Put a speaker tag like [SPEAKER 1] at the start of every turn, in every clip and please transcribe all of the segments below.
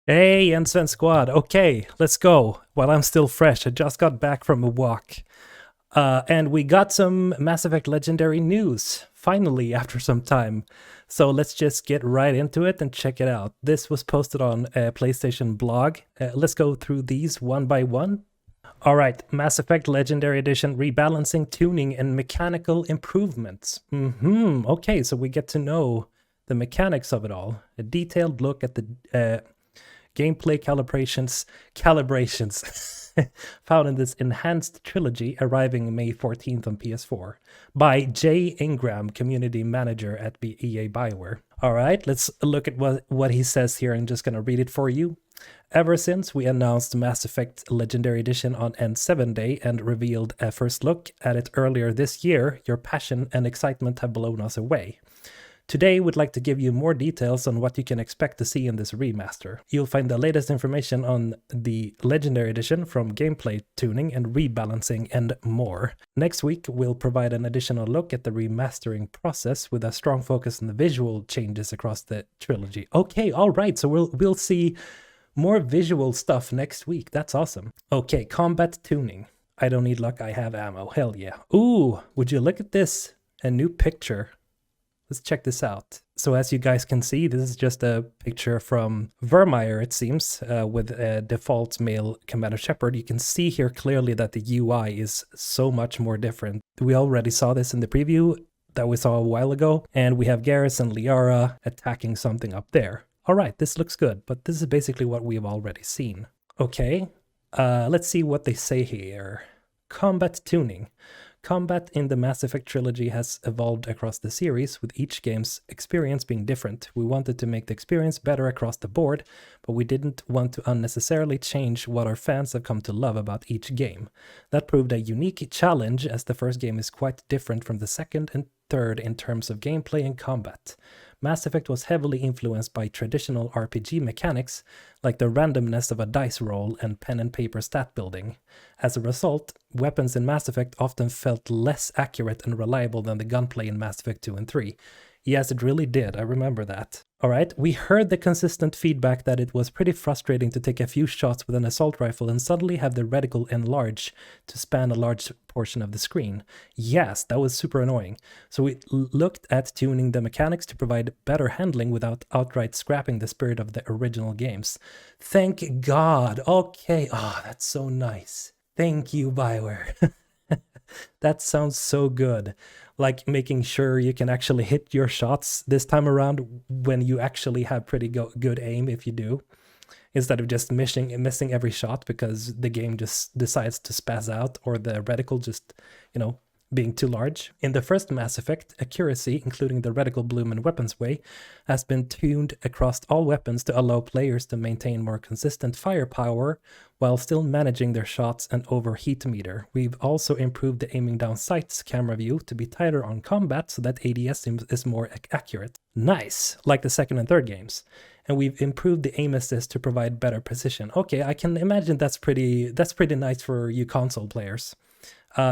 [SPEAKER 1] Hey, Ensign Squad. Okay, let's go. While I'm still fresh, I just got back from a walk. And we got some Mass Effect Legendary news, finally, after some time. So let's just get right into it and check it out. This was posted on a PlayStation blog. Let's go through these one by one. All right, Mass Effect Legendary Edition rebalancing, tuning, and mechanical improvements. Okay, so we get to know the mechanics of it all. A detailed look at the gameplay calibrations found in this enhanced trilogy arriving May 14th on PS4 by Jay Ingram, community manager at EA BioWare. All right, let's look at what he says here. I'm just going to read it for you. Ever since we announced Mass Effect Legendary Edition on N7 Day and revealed a first look at it earlier this year, your passion and excitement have blown us away. Today, we'd like to give you more details on what you can expect to see in this remaster. You'll find the latest information on the Legendary Edition, from gameplay tuning and rebalancing and more. Next week, we'll provide an additional look at the remastering process with a strong focus on the visual changes across the trilogy. Okay, all right, so we'll see more visual stuff next week. That's awesome. Okay, combat tuning. I don't need luck, I have ammo. Hell yeah. Ooh, would you look at this? A new picture. Let's check this out. So as you guys can see, this is just a picture from Vermeer, it seems, with a default male Commander Shepard. You can see here clearly that the UI is so much more different. We already saw this in the preview that we saw a while ago, and we have Garrus and Liara attacking something up there. All right, this looks good, but this is basically what we have already seen. Okay, let's see what they say here. Combat tuning. Combat in the Mass Effect trilogy has evolved across the series, with each game's experience being different. We wanted to make the experience better across the board, but we didn't want to unnecessarily change what our fans have come to love about each game. That proved a unique challenge, as the first game is quite different from the second and third in terms of gameplay and combat. Mass Effect was heavily influenced by traditional RPG mechanics, like the randomness of a dice roll and pen and paper stat building. As a result, weapons in Mass Effect often felt less accurate and reliable than the gunplay in Mass Effect 2 and 3. Yes, it really did, I remember that. Alright, we heard the consistent feedback that it was pretty frustrating to take a few shots with an assault rifle and suddenly have the reticle enlarge to span a large portion of the screen. Yes, that was super annoying. So we looked at tuning the mechanics to provide better handling without outright scrapping the spirit of the original games. Thank God. Okay, that's so nice. Thank you, BioWare. That sounds so good. Like making sure you can actually hit your shots this time around when you actually have pretty good aim, if you do, instead of just missing every shot because the game just decides to spaz out, or the reticle just, being too large. In the first Mass Effect, accuracy, including the reticle bloom and weapons way, has been tuned across all weapons to allow players to maintain more consistent firepower while still managing their shots and overheat meter. We've also improved the aiming down sights camera view to be tighter on combat so that ADS is more accurate. Nice, like the second and third games. And we've improved the aim assist to provide better precision. Okay, I can imagine that's pretty nice for you console players.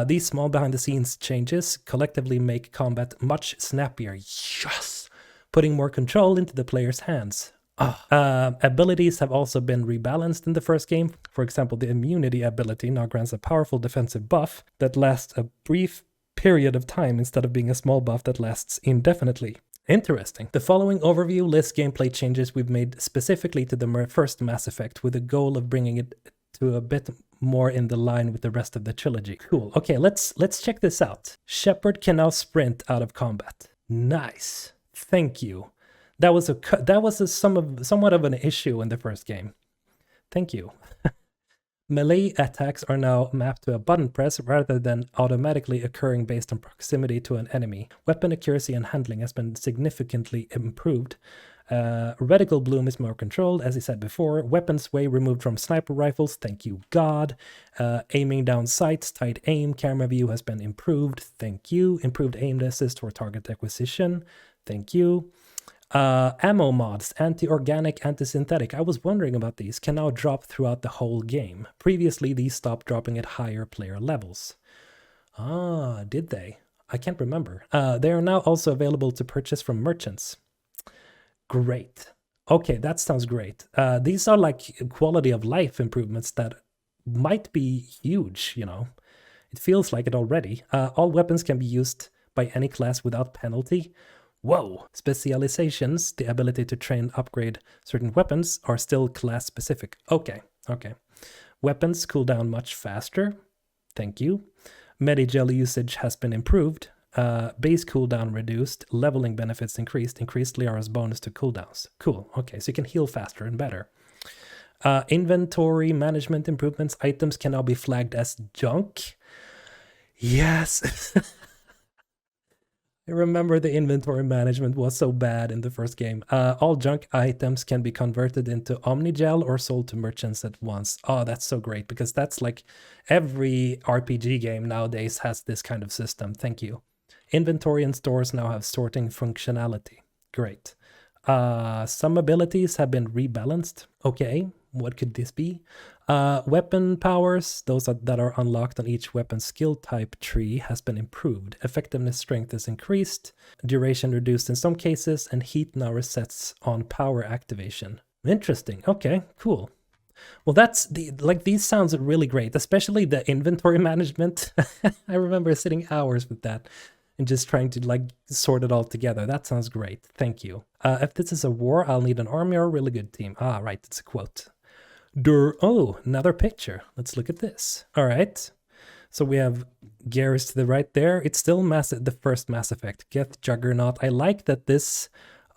[SPEAKER 1] These small behind-the-scenes changes collectively make combat much snappier. Yes! Putting more control into the player's hands. Abilities have also been rebalanced in the first game. For example, the immunity ability now grants a powerful defensive buff that lasts a brief period of time instead of being a small buff that lasts indefinitely. Interesting. The following overview lists gameplay changes we've made specifically to the first Mass Effect, with the goal of bringing it to a bit more in the line with the rest of the trilogy. Cool. Okay, let's check this out. Shepard can now sprint out of combat. Nice. Thank you. That was somewhat of an issue in the first game. Thank you. Melee attacks are now mapped to a button press rather than automatically occurring based on proximity to an enemy. Weapon accuracy and handling has been significantly improved. Reticle bloom is more controlled, as I said before. Weapons way removed from sniper rifles, thank you God. Aiming down sights, tight aim, camera view has been improved, thank you. Improved aim assist for target acquisition, thank you. Ammo mods, anti-organic, anti-synthetic, I was wondering about these, can now drop throughout the whole game. Previously, these stopped dropping at higher player levels. Did they? I can't remember. They are now also available to purchase from merchants. Great. Okay, that sounds great. These are like quality of life improvements that might be huge, you know. It feels like it already. All weapons can be used by any class without penalty. Whoa! Specializations, the ability to train upgrade certain weapons, are still class specific. Okay, okay. Weapons cool down much faster. Thank you. Medigel usage has been improved. Base cooldown reduced. Leveling benefits increased. Increased Liara's bonus to cooldowns. Cool. Okay, so you can heal faster and better. Inventory management improvements. Items can now be flagged as junk. Yes. I remember the inventory management was so bad in the first game. All junk items can be converted into Omnigel or sold to merchants at once. Oh, that's so great, because that's like every RPG game nowadays has this kind of system. Thank you. Inventory and stores now have sorting functionality. Great. Some abilities have been rebalanced. Okay, what could this be? Weapon powers, those that are unlocked on each weapon skill type tree, has been improved. Effectiveness strength is increased, duration reduced in some cases, and heat now resets on power activation. Interesting. Okay, cool. Well, that's these sounds really great, especially the inventory management. I remember sitting hours with that and just trying to like sort it all together. That sounds great. Thank you. If this is a war, I'll need an army or a really good team. Ah, right, it's a quote. Oh, another picture. Let's look at this. All right. So we have Garrus to the right there. It's still the first Mass Effect. Geth Juggernaut. I like that this,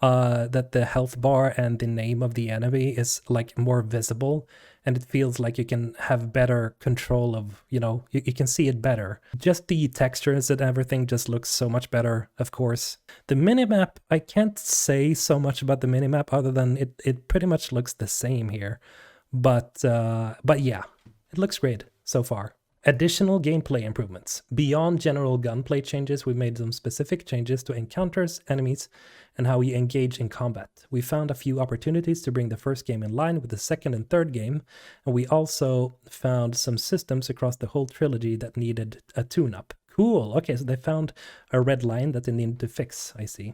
[SPEAKER 1] that the health bar and the name of the enemy is like more visible, and it feels like you can have better control of, you know, you can see it better. Just the textures and everything just looks so much better, of course. The minimap, I can't say so much about the minimap other than it pretty much looks the same here. But yeah, it looks great so far. Additional gameplay improvements. Beyond general gunplay changes, we made some specific changes to encounters, enemies, and how we engage in combat. We found a few opportunities to bring the first game in line with the second and third game, and we also found some systems across the whole trilogy that needed a tune-up. Cool, okay, so they found a red line that they needed to fix, I see.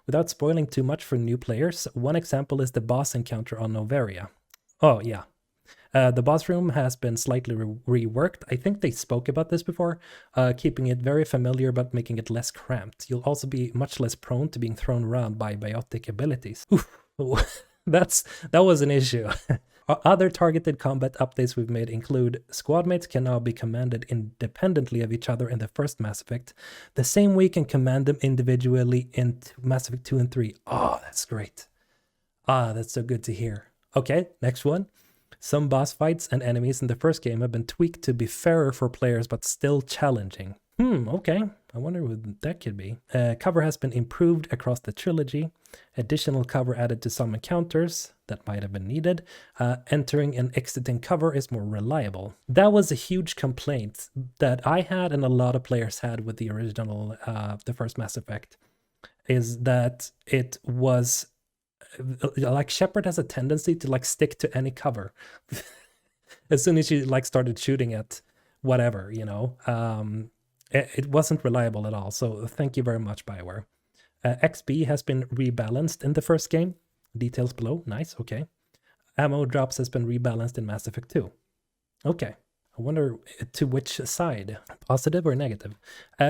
[SPEAKER 1] Without spoiling too much for new players, one example is the boss encounter on Noveria. Oh, yeah. The boss room has been slightly reworked. I think they spoke about this before, keeping it very familiar but making it less cramped. You'll also be much less prone to being thrown around by biotic abilities. That was an issue. Other targeted combat updates we've made include squadmates can now be commanded independently of each other in the first Mass Effect, the same way you can command them individually in Mass Effect 2 and 3. Oh, that's great. Ah, that's so good to hear. Okay, next one. Some boss fights and enemies in the first game have been tweaked to be fairer for players but still challenging. Okay. I wonder what that could be. Cover has been improved across the trilogy. Additional cover added to some encounters that might have been needed. Entering and exiting cover is more reliable. That was a huge complaint that I had and a lot of players had with the original, the first Mass Effect, is that it was like Shepard has a tendency to like stick to any cover as soon as you like started shooting at whatever, you know. It wasn't reliable at all, so thank you very much, BioWare. XP has been rebalanced in the first game. Details below. Nice. Okay. Ammo drops has been rebalanced in Mass Effect 2. Okay. I wonder to which side, positive or negative.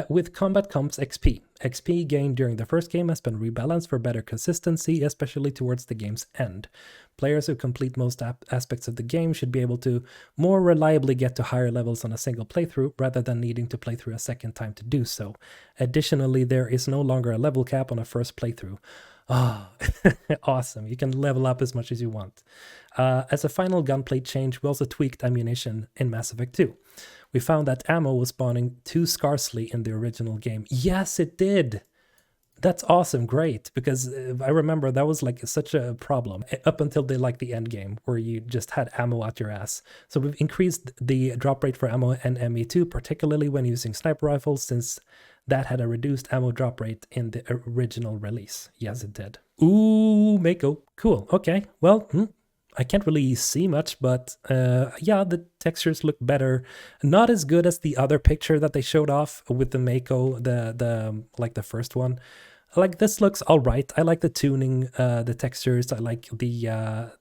[SPEAKER 1] With combat comes XP. XP gained during the first game has been rebalanced for better consistency, especially towards the game's end. Players who complete most aspects of the game should be able to more reliably get to higher levels on a single playthrough, rather than needing to play through a second time to do so. Additionally, there is no longer a level cap on a first playthrough. Oh, awesome. You can level up as much as you want. As a final gunplay change, we also tweaked ammunition in Mass Effect 2. We found that ammo was spawning too scarcely in the original game. Yes, it did. That's awesome. Great. Because I remember that was like such a problem up until the end game where you just had ammo out your ass. So we've increased the drop rate for ammo and ME2, particularly when using sniper rifles, since that had a reduced ammo drop rate in the original release. Yes, it did. Ooh, Mako. Cool. Okay. Well, I can't really see much, but yeah, the textures look better. Not as good as the other picture that they showed off with the Mako, the first one. Like, this looks all right. I like the tuning, the textures. I like the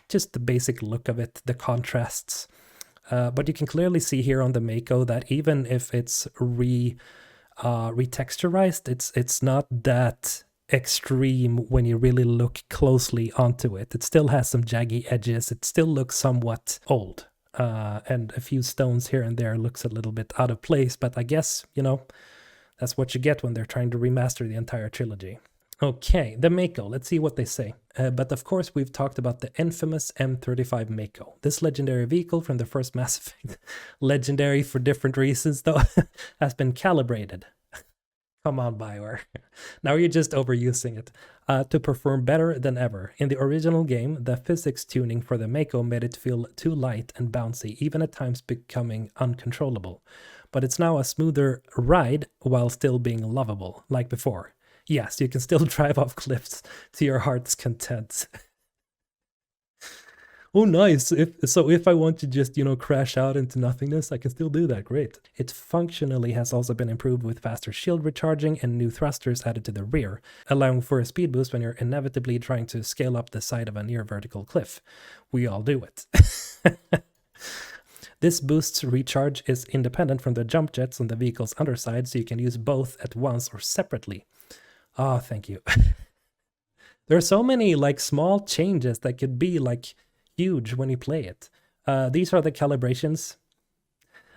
[SPEAKER 1] just the basic look of it, the contrasts. But you can clearly see here on the Mako that even if it's retexturized, it's not that extreme when you really look closely onto it. It still has some jaggy edges. It still looks somewhat old. And a few stones here and there looks a little bit out of place, but I guess, you know, that's what you get when they're trying to remaster the entire trilogy. Okay, the Mako, let's see what they say. But of course, we've talked about the infamous M35 Mako. This legendary vehicle from the first Mass Effect, legendary for different reasons though, has been calibrated. Come on, BioWare. Now you're just overusing it. To perform better than ever. In the original game, the physics tuning for the Mako made it feel too light and bouncy, even at times becoming uncontrollable. But it's now a smoother ride while still being lovable, like before. Yes, you can still drive off cliffs to your heart's content. Oh, nice. If I want to just, you know, crash out into nothingness, I can still do that. Great. It functionally has also been improved with faster shield recharging and new thrusters added to the rear, allowing for a speed boost when you're inevitably trying to scale up the side of a near vertical cliff. We all do it. This boost's recharge is independent from the jump jets on the vehicle's underside, so you can use both at once or separately. Oh, thank you. There are so many like small changes that could be like huge when you play it. These are the calibrations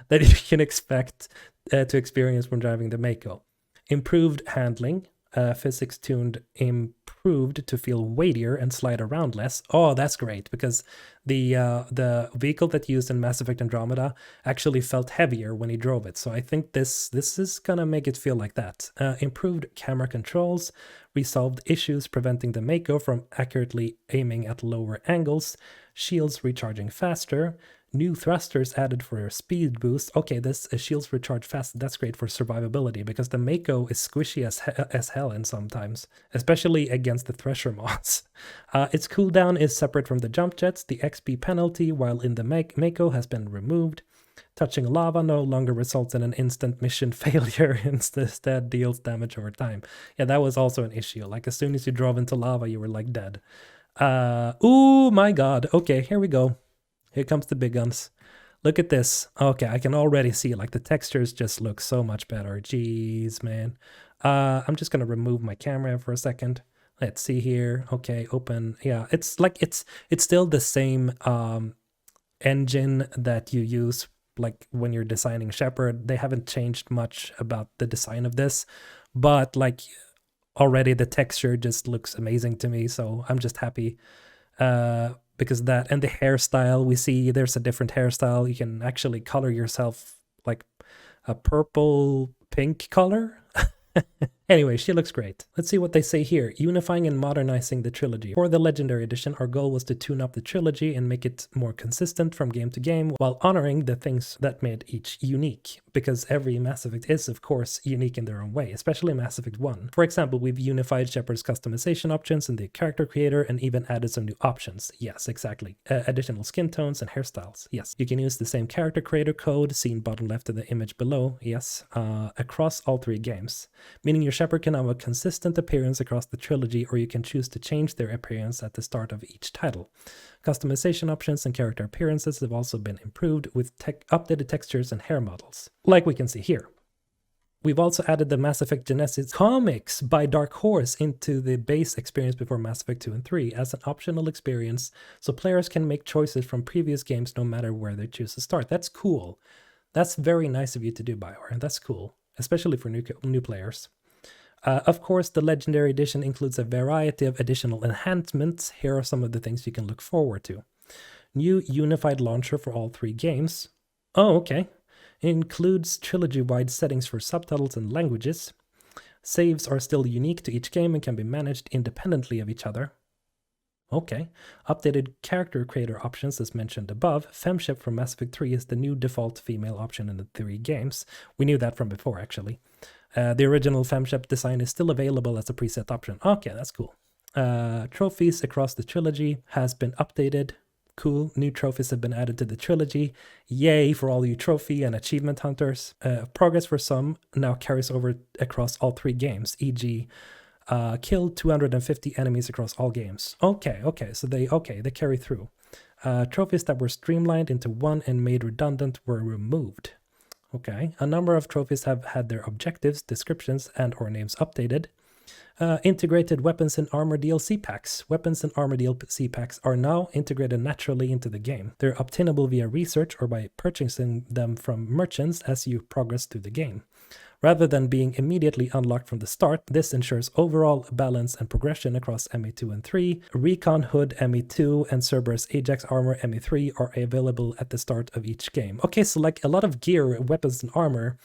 [SPEAKER 1] that you can expect to experience when driving the Mako. Improved handling, physics tuned, improved to feel weightier and slide around less. Oh, that's great, because the vehicle that you used in Mass Effect Andromeda actually felt heavier when he drove it. So I think this is gonna make it feel like that. Improved camera controls, resolved issues preventing the Mako from accurately aiming at lower angles, shields recharging faster, new thrusters added for a speed boost. Okay, this shields recharge fast. That's great for survivability, because the Mako is squishy as hell in sometimes, especially against the Thresher mods. Its cooldown is separate from the jump jets. The XP penalty while in the Mako has been removed. Touching lava no longer results in an instant mission failure, instead deals damage over time. Yeah, that was also an issue. Like, as soon as you drove into lava, you were like dead. Oh my god. Okay, here we go. Here comes the big guns. Look at this. Okay, I can already see, like, the textures just look so much better. Jeez, man. I'm just gonna remove my camera for a second. Let's see here. Okay, open. Yeah, it's like it's still the same engine that you use like when you're designing Shepard. They haven't changed much about the design of this, but like already the texture just looks amazing to me, so I'm just happy because that, and the hairstyle, we see there's a different hairstyle. You can actually color yourself like a purple pink color. Anyway, she looks great. Let's see what they say here. Unifying and modernizing the trilogy. For the Legendary Edition, our goal was to tune up the trilogy and make it more consistent from game to game, while honoring the things that made each unique. Because every Mass Effect is, of course, unique in their own way, especially Mass Effect 1. For example, we've unified Shepard's customization options in the character creator and even added some new options. Yes, exactly. Additional skin tones and hairstyles. Yes. You can use the same character creator code, seen bottom left of the image below. Yes. Across all three games. Meaning your Shepard can have a consistent appearance across the trilogy, or you can choose to change their appearance at the start of each title. Customization options and character appearances have also been improved with updated textures and hair models, like we can see here. We've also added the Mass Effect Genesis comics by Dark Horse into the base experience before Mass Effect 2 and 3 as an optional experience, so players can make choices from previous games no matter where they choose to start. That's cool. That's very nice of you to do, BioWare, and that's cool, especially for new players. Of course, the Legendary Edition includes a variety of additional enhancements. Here are some of the things you can look forward to. New unified launcher for all three games. Oh, okay. It includes trilogy-wide settings for subtitles and languages. Saves are still unique to each game and can be managed independently of each other. Okay. Updated character creator options as mentioned above. Femship from Mass Effect 3 is the new default female option in the three games. We knew that from before, actually. The original Femship design is still available as a preset option. Okay, that's cool. Trophies across the trilogy has been updated. Cool, new trophies have been added to the trilogy. Yay for all you trophy and achievement hunters. Progress for some now carries over across all 3 games, e.g. Killed 250 enemies across all games. Okay, so they carry through. Trophies that were streamlined into one and made redundant were removed. Okay, a number of trophies have had their objectives, descriptions, and or names updated. Integrated weapons and armor DLC packs. Weapons and armor DLC packs are now integrated naturally into the game. They're obtainable via research or by purchasing them from merchants as you progress through the game. Rather than being immediately unlocked from the start, this ensures overall balance and progression across ME2 and 3. Recon Hood ME2 and Cerberus Ajax Armor ME3 are available at the start of each game. Okay, so like a lot of gear, weapons, and armor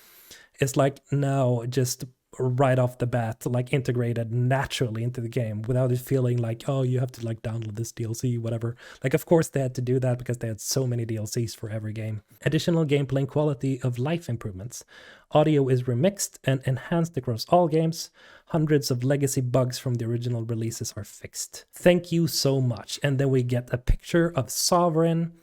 [SPEAKER 1] is like now just right off the bat, like integrated naturally into the game without it feeling like, oh, you have to like download this DLC, whatever. Like, of course they had to do that because they had so many DLCs for every game. Additional gameplay and quality of life improvements. Audio is remixed and enhanced across all games. Hundreds of legacy bugs from the original releases are fixed. Thank you so much. And then we get a picture of Sovereign,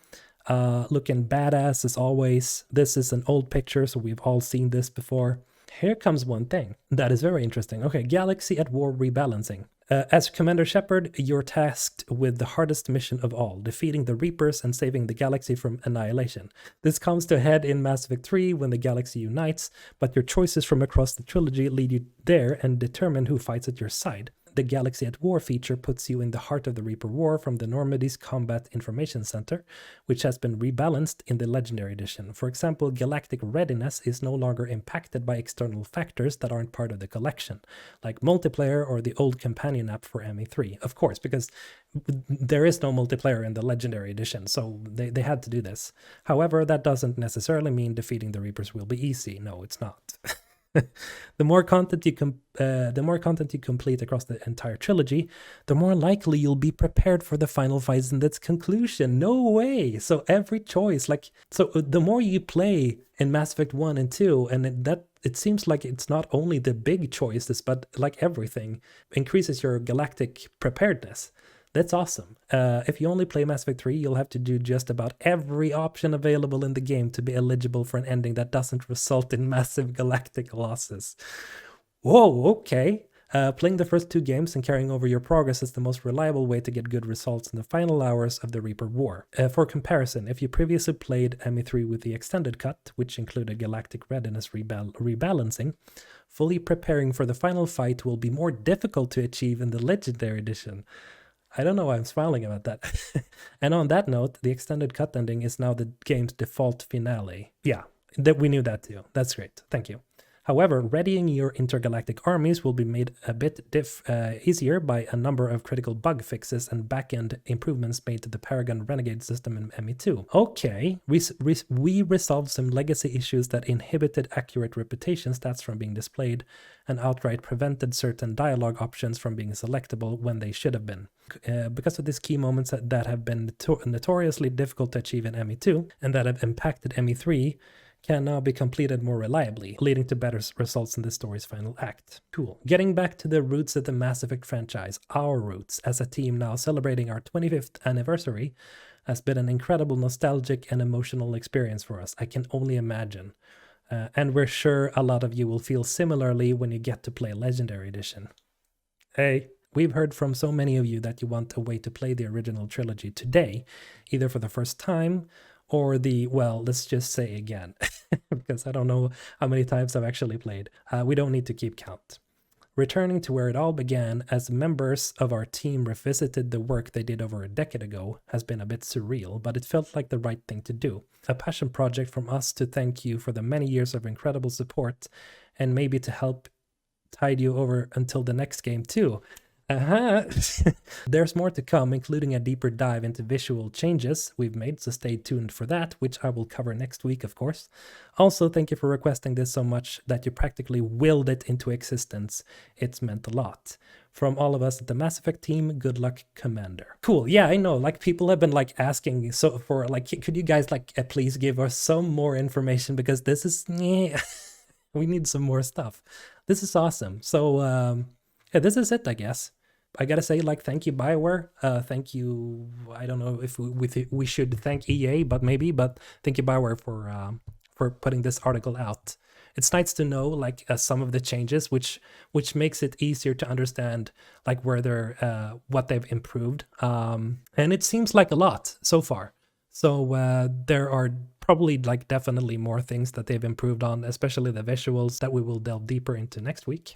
[SPEAKER 1] looking badass as always. This is an old picture, so we've all seen this before. Here comes one thing that is very interesting. Okay, Galaxy at War rebalancing. As Commander Shepard, you're tasked with the hardest mission of all, defeating the Reapers and saving the galaxy from annihilation. This comes to a head in Mass Effect 3 when the galaxy unites, but your choices from across the trilogy lead you there and determine who fights at your side. The Galaxy at War feature puts you in the heart of the Reaper War from the Normandy's Combat Information Center, which has been rebalanced in the Legendary Edition. For example, galactic readiness is no longer impacted by external factors that aren't part of the collection, like multiplayer or the old companion app for ME3. Of course, because there is no multiplayer in the Legendary Edition, so they had to do this. However, that doesn't necessarily mean defeating the Reapers will be easy. No, it's not. The more content you complete across the entire trilogy, the more likely you'll be prepared for the final fights and its conclusion. No way! So every choice, the more you play in Mass Effect 1 and 2, and it seems like it's not only the big choices, but like everything increases your galactic preparedness. That's awesome. If you only play Mass Effect 3, you'll have to do just about every option available in the game to be eligible for an ending that doesn't result in massive galactic losses. Whoa, okay. Playing the first 2 games and carrying over your progress is the most reliable way to get good results in the final hours of the Reaper War. For comparison, if you previously played ME3 with the extended cut, which included galactic readiness rebalancing, fully preparing for the final fight will be more difficult to achieve in the Legendary Edition. I don't know why I'm smiling about that. And on that note, the extended cut ending is now the game's default finale. Yeah, we knew that too. That's great. Thank you. However, readying your intergalactic armies will be made a bit easier by a number of critical bug fixes and back-end improvements made to the Paragon Renegade system in ME2. Okay, we resolved some legacy issues that inhibited accurate reputation stats from being displayed and outright prevented certain dialogue options from being selectable when they should have been. Because of these key moments that have been notoriously difficult to achieve in ME2 and that have impacted ME3, can now be completed more reliably, leading to better results in the story's final act. Cool. Getting back to the roots of the Mass Effect franchise, our roots as a team now celebrating our 25th anniversary has been an incredible nostalgic and emotional experience for us. I can only imagine. And we're sure a lot of you will feel similarly when you get to play Legendary Edition. Hey, we've heard from so many of you that you want a way to play the original trilogy today, either for the first time or let's just say again, because I don't know how many times I've actually played. We don't need to keep count. Returning to where it all began as members of our team revisited the work they did over a decade ago has been a bit surreal, but it felt like the right thing to do. A passion project from us to thank you for the many years of incredible support and maybe to help tide you over until the next game too. There's more to come, including a deeper dive into visual changes we've made, so stay tuned for that, which I will cover next week, of course. Also, thank you for requesting this so much that you practically willed it into existence. It's meant a lot. From all of us at the Mass Effect team, good luck, Commander. Cool, yeah, I know, people have been asking for could you guys please give us some more information, because this is, we need some more stuff. This is awesome. So, yeah, this is it, I guess. I gotta say, like, thank you, BioWare. Thank you. I don't know if we should thank EA, but maybe. But thank you, BioWare, for putting this article out. It's nice to know like some of the changes, which makes it easier to understand like where they're what they've improved. And it seems like a lot so far. So there are probably like definitely more things that they've improved on, especially the visuals that we will delve deeper into next week.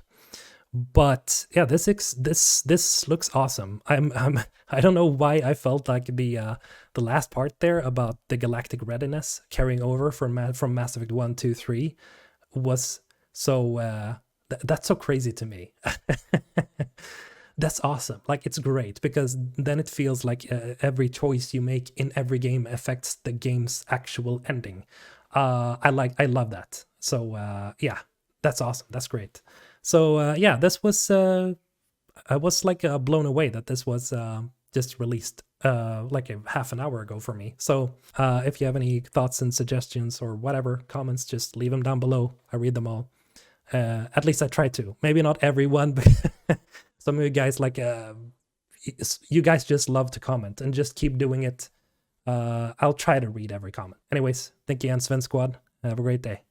[SPEAKER 1] But yeah, this looks awesome. I don't know why I felt like the last part there about the galactic readiness carrying over from Mass Effect 1, 2, 3 was so that's so crazy to me. That's awesome. Like, it's great because then it feels like every choice you make in every game affects the game's actual ending. I love that. So yeah, that's awesome. That's great. So yeah, this was I was like blown away that this was just released like a half an hour ago for me. So if you have any thoughts and suggestions or whatever comments, just leave them down below. I read them all. At least I try to. Maybe not everyone, but some of you guys like you guys just love to comment and just keep doing it. I'll try to read every comment. Anyways, thank you, and Sven Squad. Have a great day.